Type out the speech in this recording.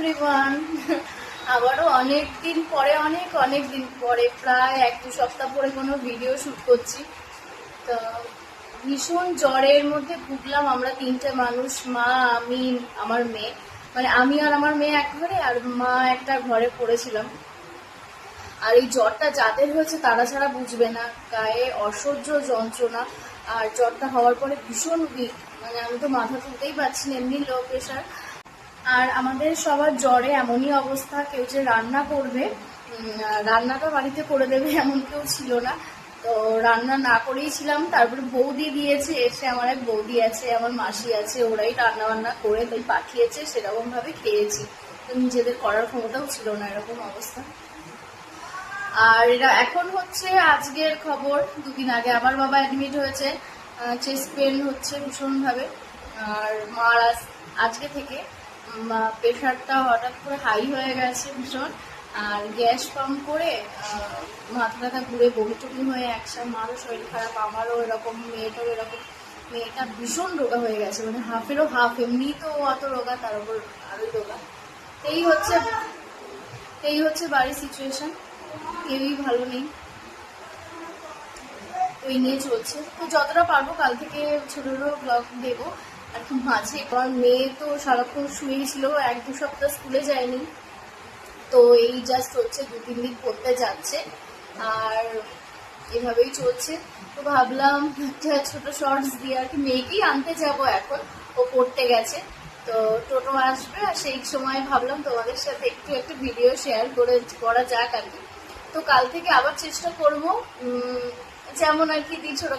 Everyone. আবারও অনেক দিন পরে প্রায় 1-2 সপ্তাহ পরে কোনো ভিডিও শ্যুট করছি। তো ভীষণ জ্বরের মধ্যে ভুগলাম আমরা 3টে মানুষ, মা, আমি, আমার মেয়ে। মানে আমি আর আমার মেয়ে এক ঘরে, আর মা একটা ঘরে পড়েছিলাম। আর এই জ্বরটা যাদের হয়েছে তারা ছাড়া বুঝবে না, গায়ে অসহ্য যন্ত্রণা। আর জ্বরটা হওয়ার পরে ভীষণ উইক, মানে আমি তো মাথা তুলতেই পারছি না, এমনি লো প্রেশার। আর আমাদের সবার জ্বরে এমনই অবস্থা, কেউ যে রান্না করবে, রান্নাটা বাড়িতে করে দেবে এমন কেউ ছিল না। তো রান্না না করেই ছিলাম। তারপরে বৌদি দিয়েছে, এসে আমার এক বৌদি আছে, আমার মাসি আছে, ওরাই রান্না বান্না করে তাই পাঠিয়েছে, সেরকমভাবে খেয়েছি। তো নিজেদের করার ক্ষমতাও ছিল না, এরকম অবস্থা। আর এটা এখন হচ্ছে আজকের খবর, 2 দিন আগে আবার বাবা অ্যাডমিট হয়েছে, চেস্ট পেন হচ্ছে ভীষণভাবে। আর মার আজকে থেকে প্রেশারটা হঠাৎ করে হাই হয়ে গেছে ভীষণ। আর গ্যাস পাম্প করে মাথা ব্যথা ঘুরে বমি টমি হয়ে একসাথে মারও শরীর খারাপ, আমারও এরকম, মেয়েটাও এরকম। মেয়েটা ভীষণ রোগা হয়ে গেছে, মানে হাফেরও হাফ, এমনি তো অত রোগা, তার উপর আরোই রোগা। এই হচ্ছে বাড়ির সিচুয়েশন, কেউই ভালো নেই, ওই নিয়ে চলছে। তো যতটা পারবো কাল থেকে ছোট ছোট ব্লগ দেবো আর কি মাঝে। কারণ মেয়ে তো সারাক্ষণ শুয়েই ছিল, 1-2 সপ্তাহ স্কুলে যায়নি। তো এই জাস্ট হচ্ছে 2-3 দিন পড়তে যাচ্ছে, আর এভাবেই চলছে। তো ভাবলাম একটা ছোট শর্টস দিয়ে আর কি, মেয়েকেই আনতে যাব এখন, ও পড়তে গেছে। তো টোটো আসবে, আর সেই সময় ভাবলাম তোমাদের সাথে একটু ভিডিও শেয়ার করা যাক আর কি। তো কাল থেকে আবার চেষ্টা করবো যেমন আর কি ছোট